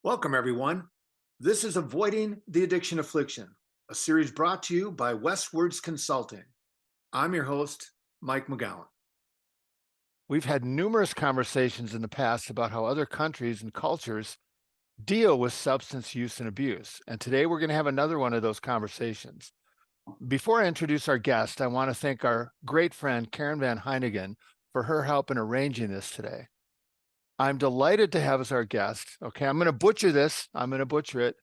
Welcome, everyone. This is Avoiding the Addiction Affliction, a series brought to you by Westwards Consulting. I'm your host, Mike McGowan. We've had numerous conversations in the past about how other countries and cultures deal with substance use and abuse, and today we're going to have another one of those conversations. Before I introduce our guest, I want to thank our great friend, Karen Van Heinigen, for her help in arranging this today. I'm delighted to have as our guest, okay, I'm going to butcher this, I'm going to butcher it,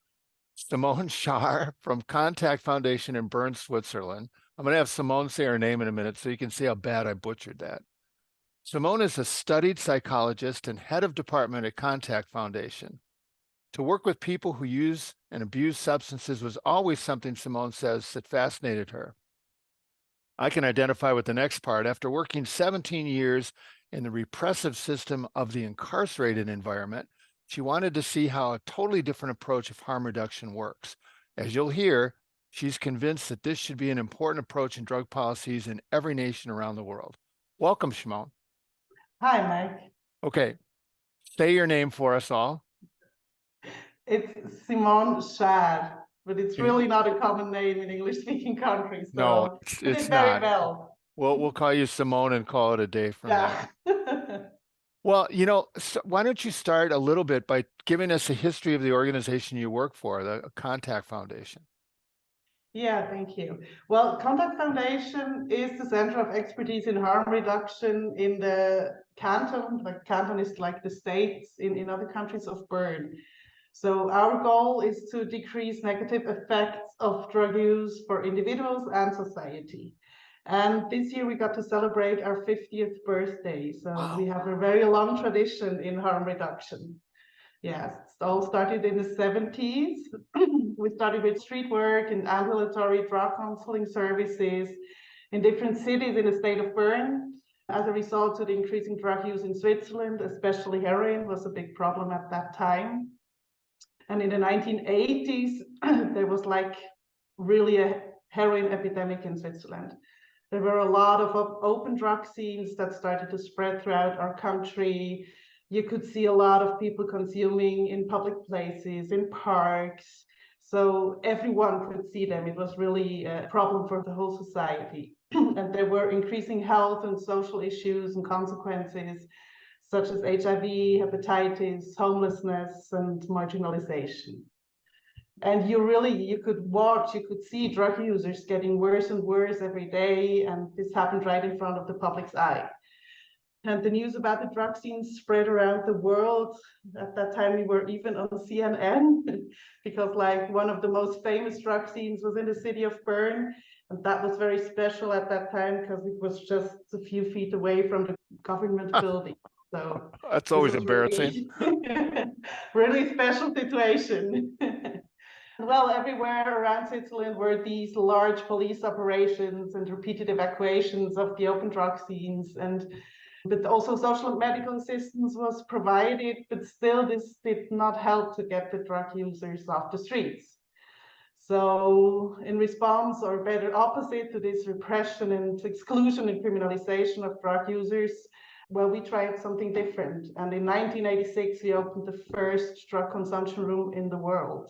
Simone Scha from Contact Foundation in Bern, Switzerland. I'm going to have Simone say her name in a minute so you can see how bad I butchered that. Simone is a studied psychologist and head of department at Contact Foundation. To work with people who use and abuse substances was always something, Simone says, that fascinated her. I can identify with the next part. After working 17 years in the repressive system of the incarcerated environment, she wanted to see how a totally different approach of harm reduction works. As you'll hear, she's convinced that this should be an important approach in drug policies in every nation around the world. Welcome, Simone. Hi, Mike. Okay, say your name for us all. It's Simone Scha, but it's really not a common name in English-speaking countries. So no, it's not. Very well. We'll call you Simone and call it a day from now. Well, so why don't you start a little bit by giving us a history of the organization you work for, the Contact Foundation. Yeah, thank you. Well, Contact Foundation is the center of expertise in harm reduction in the canton. Like canton is like the states in other countries of Bern. So our goal is to decrease negative effects of drug use for individuals and society. And this year we got to celebrate our 50th birthday. So wow. We have a very long tradition in harm reduction. Yes, it all started in the 70s. We started with street work and ambulatory drug counseling services in different cities in the state of Bern. As a result of the increasing drug use in Switzerland, especially heroin was a big problem at that time. And in the 1980s, there was like really a heroin epidemic in Switzerland. There were a lot of open drug scenes that started to spread throughout our country. You could see a lot of people consuming in public places, in parks. So everyone could see them. It was really a problem for the whole society. And there were increasing health and social issues and consequences, such as HIV, hepatitis, homelessness, and marginalization. And you could see drug users getting worse and worse every day, and this happened right in front of the public's eye. And the news about the drug scene spread around the world. At that time, we were even on CNN, because like one of the most famous drug scenes was in the city of Bern, and that was very special at that time because it was just a few feet away from the government building. So that's always embarrassing. Really special situation. Well, everywhere around Switzerland were these large police operations and repeated evacuations of the open drug scenes, but also social and medical assistance was provided, but still this did not help to get the drug users off the streets. So in response, or better opposite to this repression and exclusion and criminalization of drug users, well, we tried something different. And in 1986, we opened the first drug consumption room in the world.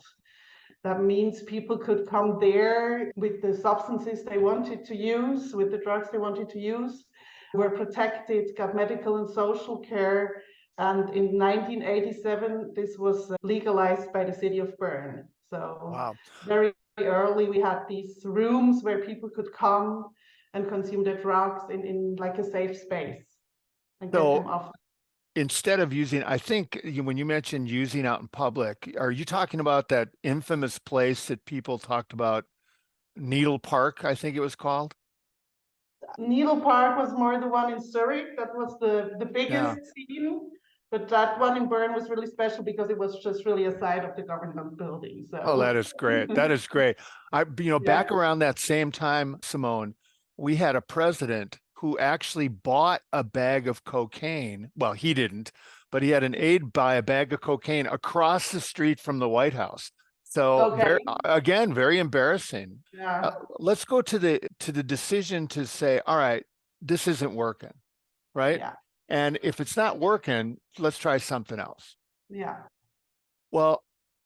That means people could come there with the substances they wanted to use, with the drugs they wanted to use, were protected, got medical and social care. And in 1987, this was legalized by the city of Bern. So wow. Very early, we had these rooms where people could come and consume their drugs in like a safe space and get them off. Instead of using, I think when you mentioned using out in public, are you talking about that infamous place that people talked about, Needle Park, I think it was called? Needle Park was more the one in Zurich. That was the biggest scene. But that one in Bern was really special because it was just really a side of the government building. So. Oh, that is great. That is great. Back around that same time, Simone, we had a president who actually bought a bag of cocaine. Well, he didn't, but he had an aide buy a bag of cocaine across the street from the White House. So Okay. very again, very embarrassing. Yeah. Let's go to the decision to say, all right, this isn't working, right? Yeah. And if it's not working, let's try something else. Yeah. Well,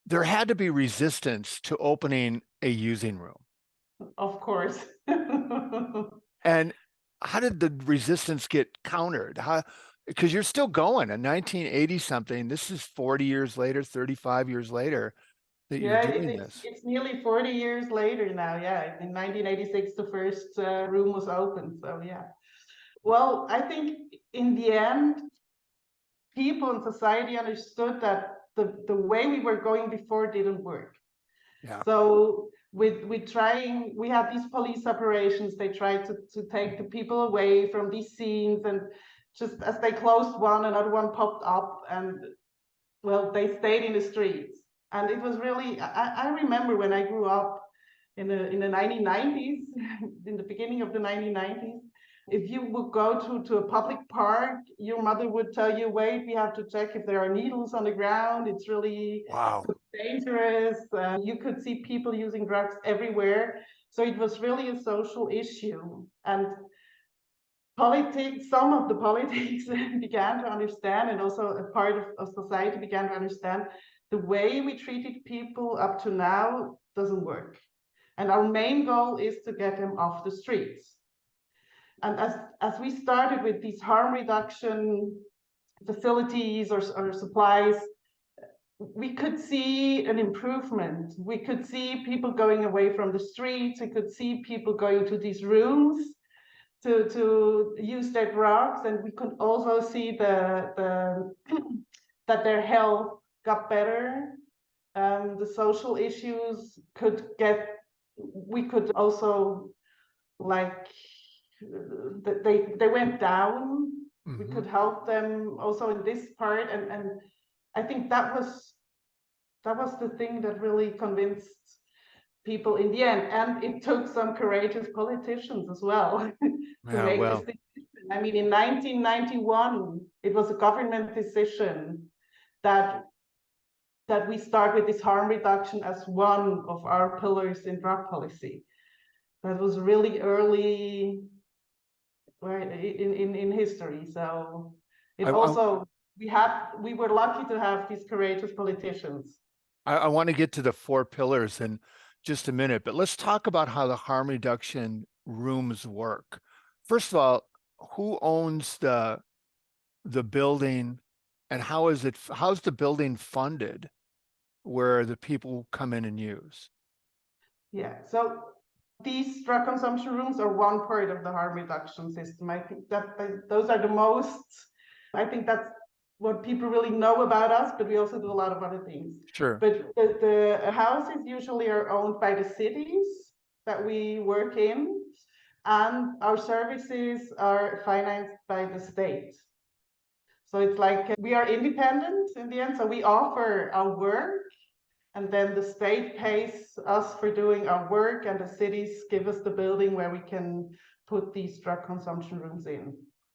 there had to be resistance to opening a using room. Of course. And how did the resistance get countered? How, because you're still going in 1980 something. This is 40 years later, 35 years later that you're Yeah, doing this. it's nearly 40 years later now. Yeah, in 1986, the first room was opened. So yeah. Well, I think in the end, people in society understood that the way we were going before didn't work. Yeah. So with trying, we had these police operations. They tried to take the people away from these scenes, and just as they closed one, another one popped up, and well, they stayed in the streets. And it was really, I remember when I grew up in the 1990s, in the beginning of the 1990s, if you would go to a public park, your mother would tell you, wait, we have to check if there are needles on the ground. It's really Wow. dangerous. You could see people using drugs everywhere. So it was really a social issue. And politics, some of the politics began to understand, and also a part of society began to understand the way we treated people up to now doesn't work. And our main goal is to get them off the streets. And as we started with these harm reduction facilities or supplies, we could see an improvement. We could see people going away from the streets. We could see people going to these rooms to use their drugs, and we could also see the that their health got better. The social issues could get. We could also like they went down. We Mm-hmm. could help them also in this part, and I think that was the thing that really convinced people in the end. And it took some courageous politicians as well to Yeah, make this well, decision. I mean, in 1991, it was a government decision that we start with this harm reduction as one of our pillars in drug policy. That was really early in history. So it I, also we were lucky to have these courageous politicians. I want to get to the four pillars in just a minute, but let's talk about how the harm reduction rooms work. First of all, who owns the building, and how's the building funded where the people come in and use? Yeah. So these drug consumption rooms are one part of the harm reduction system. I think that those are the most, I think that's what people really know about us, but we also do a lot of other things. Sure. But the houses usually are owned by the cities that we work in, and our services are financed by the state. So it's like we are independent in the end. So we offer our work, and then the state pays us for doing our work, and the cities give us the building where we can put these drug consumption rooms in.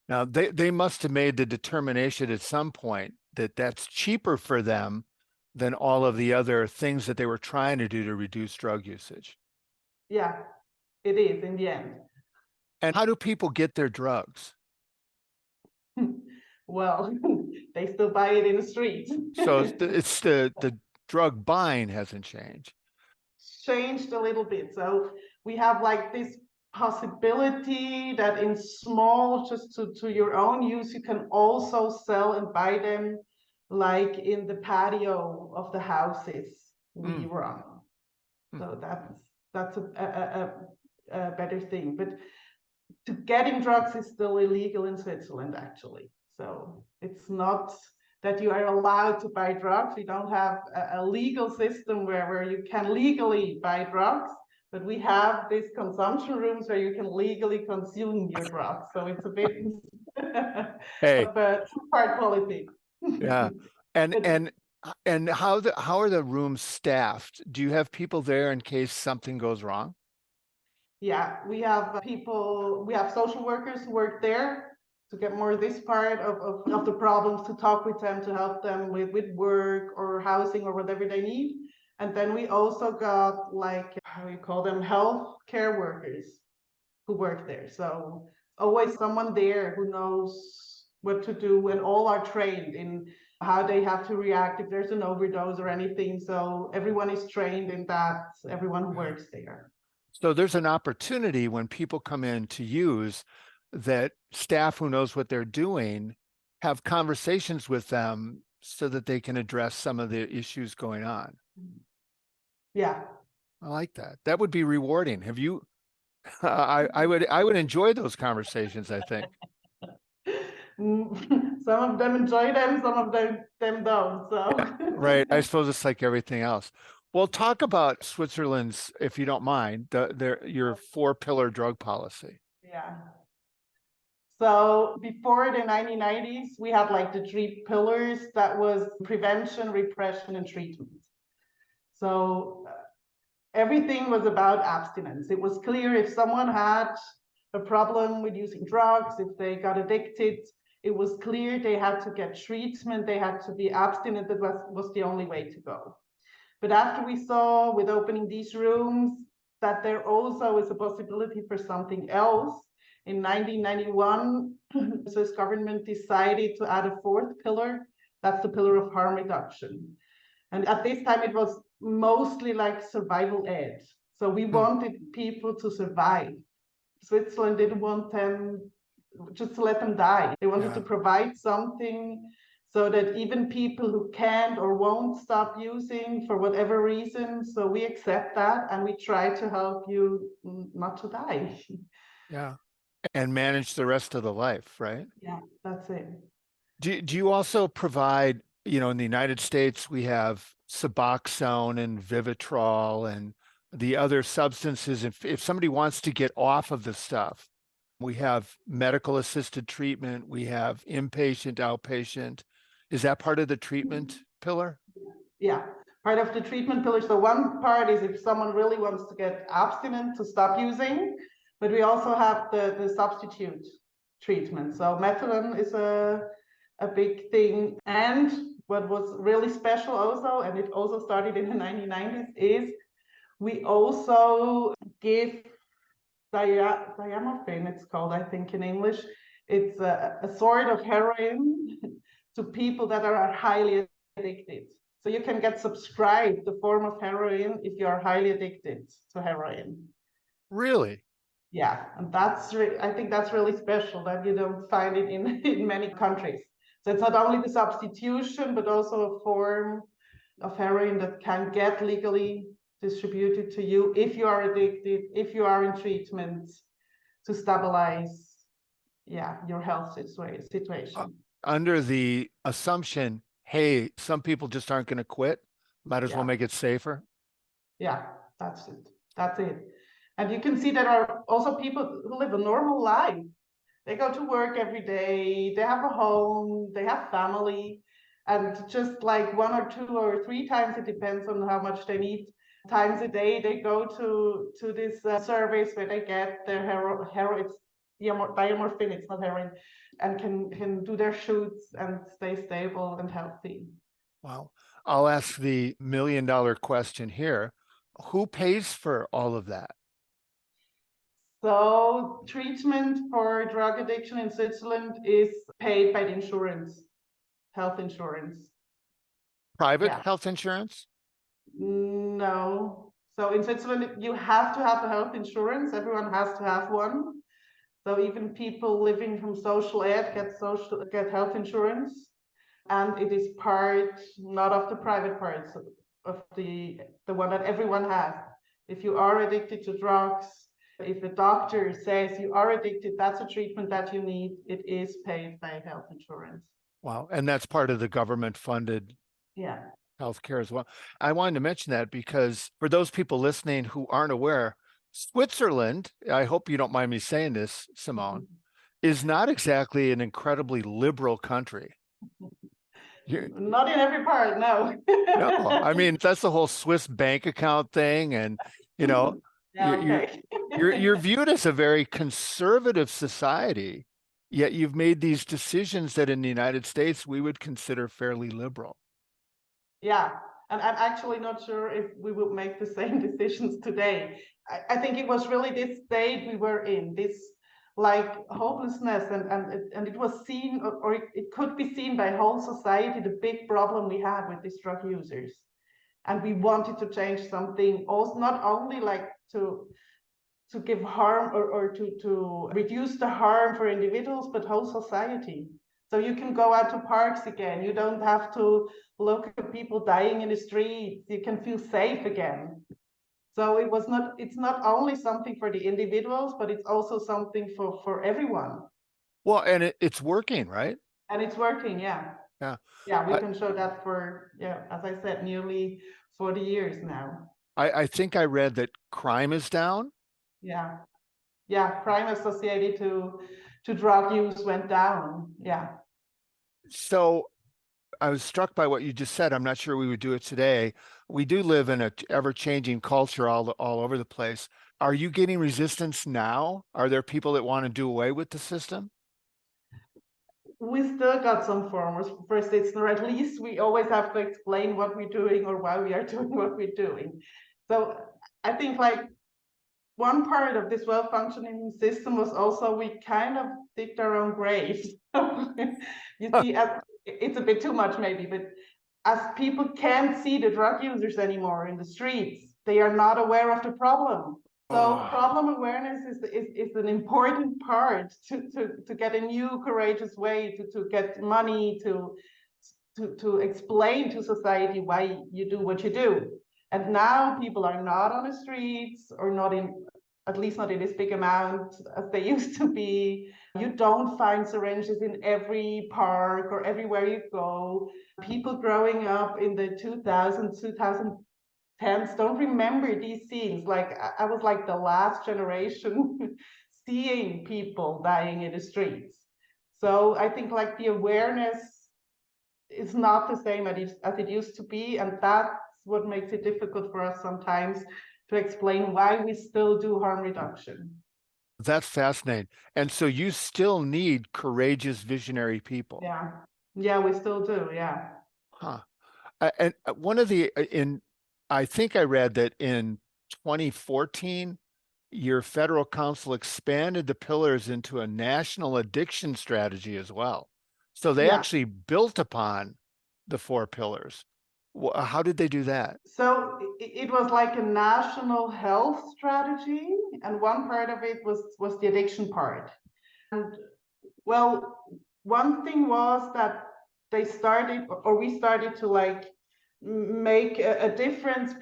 Now they must have made the determination at some point that that's cheaper for them than all of the other things that they were trying to do to reduce drug usage. Yeah, it is in the end. And how do people get their drugs? Well, they still buy it in the street. So it's the drug buying hasn't changed. Changed a little bit. So we have like this possibility that in small, just to your own use, you can also sell and buy them like in the patio of the houses we Mm, run. mm. So that's a better thing. But to getting drugs is still illegal in Switzerland, actually. So it's not that you are allowed to buy drugs. We don't have a legal system where you can legally buy drugs, but we have these consumption rooms where you can legally consume your drugs. So it's a bit Hey, of a two-part politics. yeah. And But and and how are the rooms staffed? Do you have people there in case something goes wrong? yeah, we have people, we have social workers who work there to get more of this part of the problems, to talk with them, to help them with work or housing or whatever they need. And then we also got like, how you call them, health care workers who work there. So always someone there who knows what to do, and all are trained in how they have to react if there's an overdose or anything. So everyone is trained in that, everyone who works there. So there's an opportunity when people come in to use that staff who knows what they're doing have conversations with them so that they can address some of the issues going on. Yeah. I like that. That would be rewarding. Have you, I would enjoy those conversations, I think. Some of them enjoy them, some of them don't. So Right. I suppose it's like everything else. Well, talk about Switzerland's, if you don't mind, your 4-pillar drug policy. yeah. So before the 1990s, we had like the 3 pillars that was prevention, repression, and treatment. So everything was about abstinence. It was clear if someone had a problem with using drugs, if they got addicted, it was clear they had to get treatment, they had to be abstinent. That was the only way to go. But after we saw with opening these rooms that there also is a possibility for something else, in 1991, the Swiss government decided to add a 4th pillar. That's the pillar of harm reduction. And at this time, it was mostly like survival ed. So we wanted people to survive. Switzerland didn't want them just to let them die. They wanted to provide something so that even people who can't or won't stop using for whatever reason, so we accept that and we try to help you not to die. Yeah. And manage the rest of the life, right? Yeah, that's it. Do you also provide, in the United States, we have Suboxone and Vivitrol and the other substances. If somebody wants to get off of the stuff, we have medical assisted treatment, we have inpatient, outpatient. Is that part of the treatment pillar? Yeah, part of the treatment pillar. So one part is if someone really wants to get abstinent to stop using, but we also have the substitute treatment. So methadone is a big thing. And what was really special also, and it also started in the 1990s, is we also give diamorphine, it's called, I think, in English. It's a sort of heroin to people that are highly addicted. So you can get subscribed the form of heroin if you are highly addicted to heroin. Really? Yeah, and I think that's really special that you don't find it in many countries. So it's not only the substitution, but also a form of heroin that can get legally distributed to you if you are addicted, if you are in treatment, to stabilize, your health situation. Under the assumption, hey, some people just aren't going to quit, might as well make it safer. Yeah, that's it. That's it. And you can see there are also people who live a normal life. They go to work every day, they have a home, they have family, and just like 1 or 2 or 3 times, it depends on how much they need, times a day, they go to this service where they get their it's diamorphine, it's not heroin, and can do their shoots and stay stable and healthy. Wow. I'll ask the $1 million question here. Who pays for all of that? So treatment for drug addiction in Switzerland is paid by the insurance, health insurance. Private Yeah. health insurance? No. So in Switzerland, you have to have a health insurance. Everyone has to have one. So even people living from social aid get health insurance, and it is part not of the private parts of the one that everyone has. If you are addicted to drugs, if a doctor says you are addicted, that's a treatment that you need, it is paid by health insurance. Wow. And that's part of the government funded healthcare as well. I wanted to mention that because for those people listening who aren't aware, Switzerland, I hope you don't mind me saying this, Simone, is not exactly an incredibly liberal country. Not in every part, no. No, I mean, that's the whole Swiss bank account thing. And, you're viewed as a very conservative society, yet you've made these decisions that in the United States we would consider fairly liberal. Yeah, And I'm actually not sure if we would make the same decisions today. I think it was really this state we were in, this like hopelessness, and it was seen, or it could be seen by whole society, the big problem we had with these drug users. And we wanted to change something, also not only like to give harm, or to reduce the harm for individuals, but whole society. So you can go out to parks again. You don't have to look at people dying in the streets. You can feel safe again. So it's not only something for the individuals, but it's also something for everyone. Well, and it's working, right? And it's working, yeah. Yeah. Yeah, we can show that for, yeah, as I said, nearly 40 years now. I think I read that crime is down. Yeah. Yeah, crime associated to drug use went down. Yeah. So I was struck by what you just said. I'm not sure we would do it today. We do live in a ever-changing culture all over the place. Are you getting resistance now? Are there people that want to do away with the system? We still got some form of resistance, or at least we always have to explain what we're doing or why we are doing what we're doing. So I think like one part of this well-functioning system was also we kind of digged our own graves. You see, it's a bit too much maybe, but as people can't see the drug users anymore in the streets, they are not aware of the problem. So Oh. problem awareness is an important part to get a new courageous way to get money to explain to society why you do what you do. And now people are not on the streets, or not in, at least not in this big amount as they used to be. You don't find syringes in every park or everywhere you go. People growing up in the 2000s, 2010s don't remember these scenes. Like I was like the last generation seeing people dying in the streets. So I think like the awareness is not the same as it used to be, and that's what makes it difficult for us sometimes to explain why we still do harm reduction. That's fascinating. And so you still need courageous, visionary people. Yeah, yeah, we still do. Yeah, Huh. And one of the I think I read that in 2014, your federal council expanded the pillars into a national addiction strategy as well. So they yeah. actually built upon the four pillars. How did they do that? So it was like a national health strategy, and one part of it was the addiction part. And well, one thing was that they started, or we started to like make a difference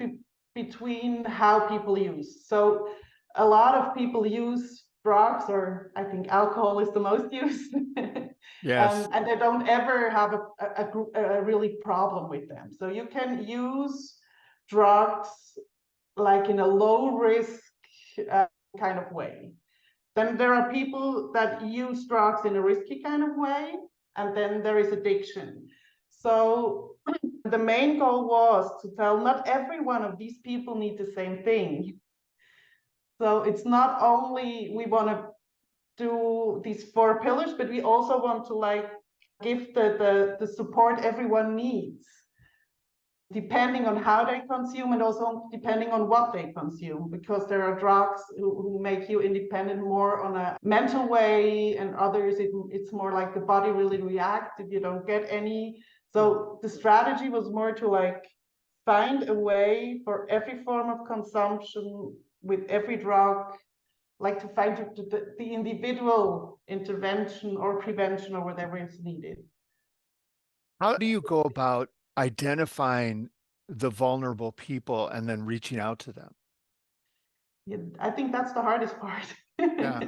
between how people use. So a lot of people use drugs, or I think alcohol is the most used, Yes. and they don't ever have a really problem with them. So you can use drugs like in a low risk kind of way. Then there are people that use drugs in a risky kind of way, and then there is addiction. So the main goal was to tell not every one of these people need the same thing. So it's not only we want to do these four pillars, but we also want to like give the support everyone needs, depending on how they consume and also depending on what they consume, because there are drugs who make you independent more on a mental way, and others it's more like the body really reacts if you don't get any. So the strategy was more to like find a way for every form of consumption with every drug, like to find the individual intervention or prevention or whatever is needed. How do you go about identifying the vulnerable people and then reaching out to them? Yeah, I think that's the hardest part. Yeah.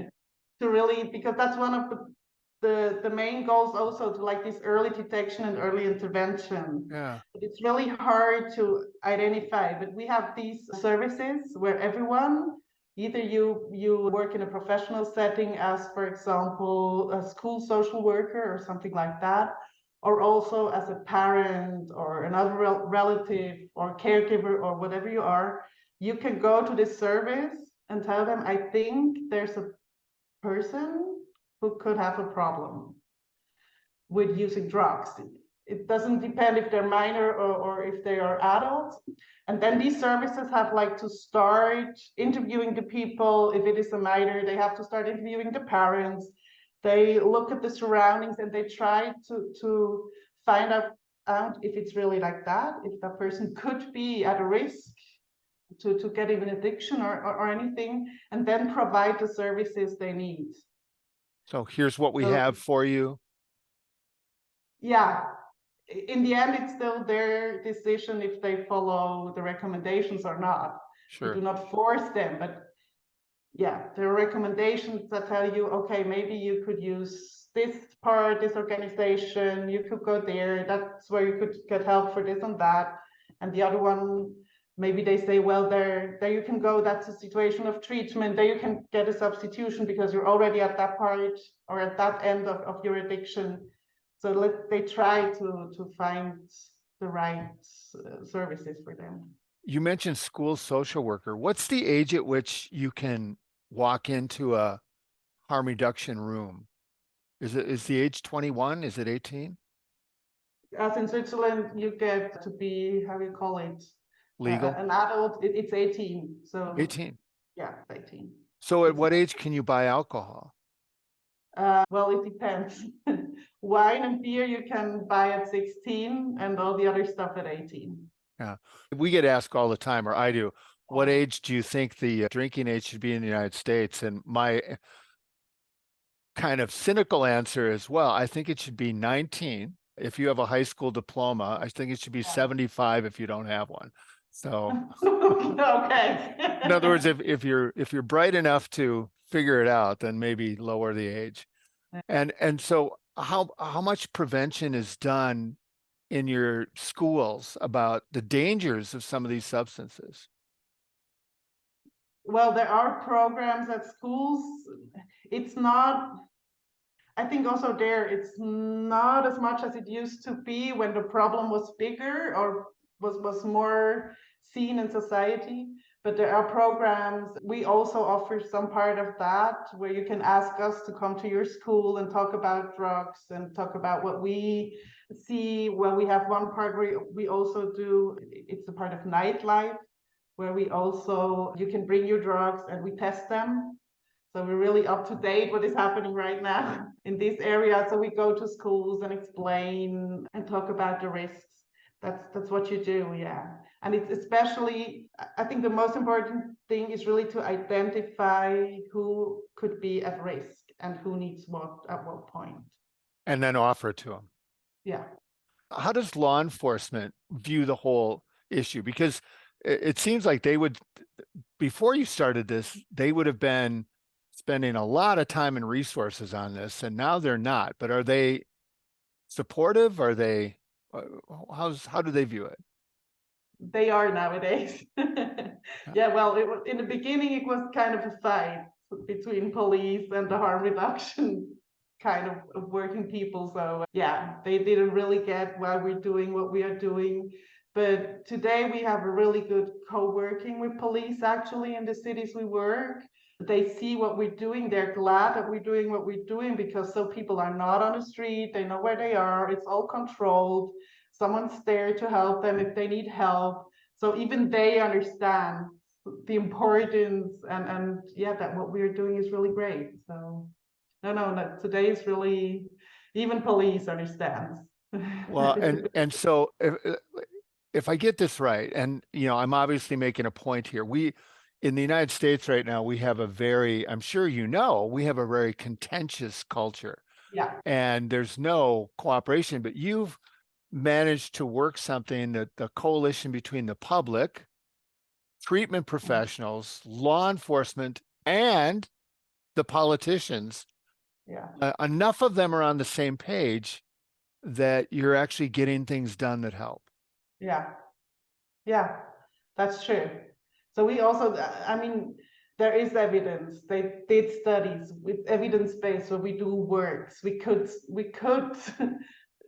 To really, because that's one of the main goals also, to like this early detection and early intervention. Yeah. But it's really hard to identify, but we have these services where everyone, either you work in a professional setting as, for example, a school social worker or something like that, or also as a parent or another relative or caregiver or whatever you are, you can go to this service and tell them, I think there's a person who could have a problem with using drugs. it doesn't depend if they're minor or if they are adults. And then these services have like to start interviewing the people. If it is a minor, they have to start interviewing the parents. They look at the surroundings and they try to find out if it's really like that, if that person could be at a risk to get an addiction or anything, and then provide the services they need. So here's what we So, have for you. yeah, in the end, it's still their decision if they follow the recommendations or not. We Sure. do not force them, but yeah, there are recommendations that tell you, okay, maybe you could use this part, this organization, you could go there, that's where you could get help for this and that. And the other one, maybe they say, well, there you can go, that's a situation of treatment, there you can get a substitution because you're already at that part or at that end of your addiction. So they try to find the right services for them. You mentioned school social worker. What's the age at which you can walk into a harm reduction room? Is the age 21? Is it 18? As in Switzerland, you get to be, how do you call it? Legal? An adult, it's 18. So 18. yeah, 18. So at what age can you buy alcohol? Well, it depends. Wine and beer you can buy at 16 and all the other stuff at 18. Yeah. We get asked all the time, or I do, what age do you think the drinking age should be in the United States? And my kind of cynical answer is, well, I think it should be 19 if you have a high school diploma. I think it should be 75 if you don't have one. So okay. in other words, if you're bright enough to figure it out, then maybe lower the age. And so how much prevention is done in your schools about the dangers of some of these substances? Well, there are programs at schools. It's not, I think also there, it's not as much as it used to be when the problem was bigger or was more seen in society. But there are programs. We also offer some part of that where you can ask us to come to your school and talk about drugs and talk about what we see. Well, we have one part where we also do, it's a part of nightlife, where we also, you can bring your drugs and we test them. So we're really up to date what is happening right now in this area. So we go to schools and explain and talk about the risks. That's what you do, yeah. And it's especially, I think the most important thing is really to identify who could be at risk and who needs what at what point. And then offer it to them. Yeah. How does law enforcement view the whole issue? Because it seems like they would, before you started this, they would have been spending a lot of time and resources on this, and now they're not. But are they supportive? Are they, how do they view it? They are nowadays. Yeah, well, in the beginning, it was kind of a fight between police and the harm reduction kind of working people. So yeah, they didn't really get why we're doing what we are doing. But today we have a really good co-working with police actually in the cities we work. They see what we're doing. They're glad that we're doing what we're doing because so people are not on the street. They know where they are. It's all controlled. Someone's there to help them if they need help. So even they understand the importance and yeah, that what we're doing is really great. So no, today is really, even police understands. Well, and so if I get this right, and I'm obviously making a point here, we in the United States right now, we have a very, I'm sure we have a very contentious culture. Yeah. And there's no cooperation, but you've managed to work something that the coalition between the public, treatment professionals, law enforcement, and the politicians, enough of them are on the same page that you're actually getting things done that help. Yeah, that's true. So we also, I mean, there is evidence. They did studies with evidence-based where we do works. We could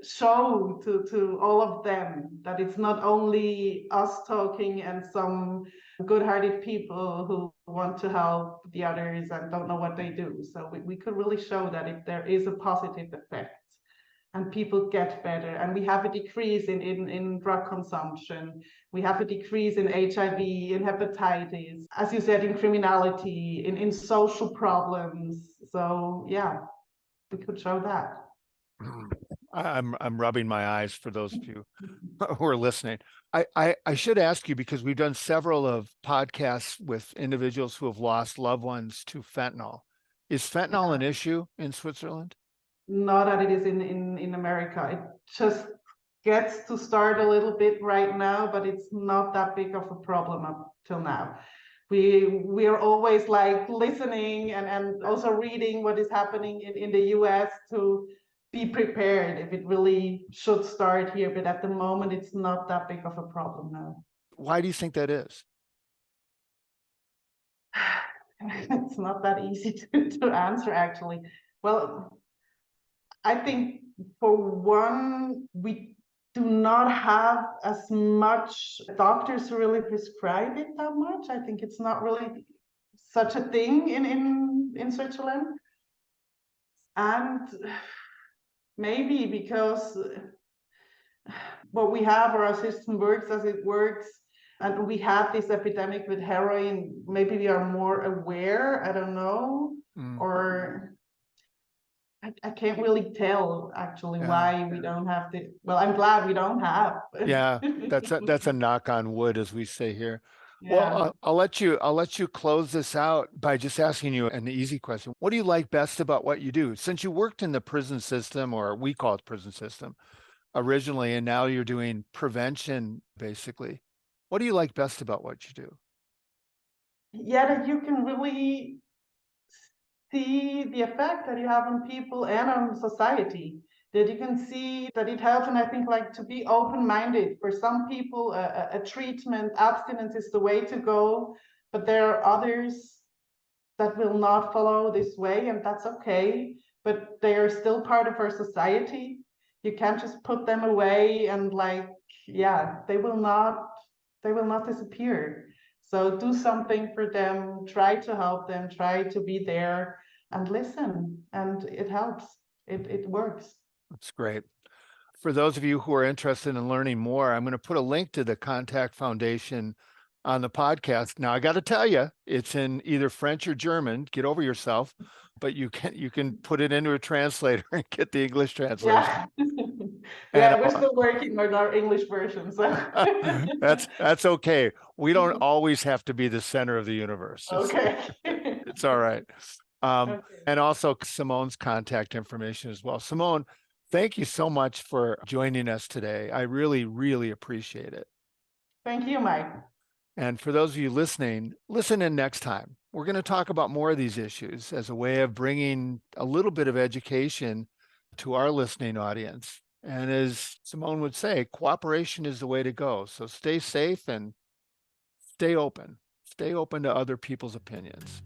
show to all of them that it's not only us talking and some good-hearted people who want to help the others and don't know what they do. So we could really show that if there is a positive effect. and people get better. And we have a decrease in drug consumption. We have a decrease in HIV, in hepatitis, as you said, in criminality, in social problems. So yeah, we could show that. I'm rubbing my eyes for those of you who are listening. I should ask you, because we've done several of podcasts with individuals who have lost loved ones to fentanyl. Is fentanyl an issue in Switzerland? Not that it is in America. It just gets to start a little bit right now, but it's not that big of a problem up till now. We are always like listening and also reading what is happening in the US to be prepared if it really should start here. But at the moment, it's not that big of a problem now. Why do you think that is? It's not that easy to answer, actually. Well, I think for one, we do not have as much doctors who really prescribe it that much. I think it's not really such a thing in Switzerland. And maybe because what we have, our system works as it works, and we had this epidemic with heroin, maybe we are more aware, I don't know, or I can't really tell actually why we don't have the, well, I'm glad we don't have. Yeah, that's a knock on wood, as we say here. Yeah. Well, I'll let you close this out by just asking you an easy question. What do you like best about what you do? Since you worked in the prison system, or we call it prison system originally, and now you're doing prevention, basically. What do you like best about what you do? Yeah, that you can really see the effect that you have on people and on society, that you can see that it helps. And I think like to be open-minded. For some people, a treatment, abstinence is the way to go, but there are others that will not follow this way, and that's okay, but they are still part of our society. You can't just put them away and like, yeah, they will not disappear. So do something for them, try to help them, try to be there and listen, and it helps. It works. That's great. For those of you who are interested in learning more, I'm going to put a link to the Contact Foundation on the podcast. Now, I got to tell you, it's in either French or German. Get over yourself, but you can put it into a translator and get the English translation. Yeah, And we're still working on our English version, so that's okay. We don't always have to be the center of the universe. okay. It's all right. Okay. And also Simone's contact information as well. Simone, thank you so much for joining us today. I really, really appreciate it. Thank you, Mike. And for those of you listening, listen in next time. We're going to talk about more of these issues as a way of bringing a little bit of education to our listening audience. And as Simone would say, cooperation is the way to go. So stay safe and stay open. Stay open to other people's opinions.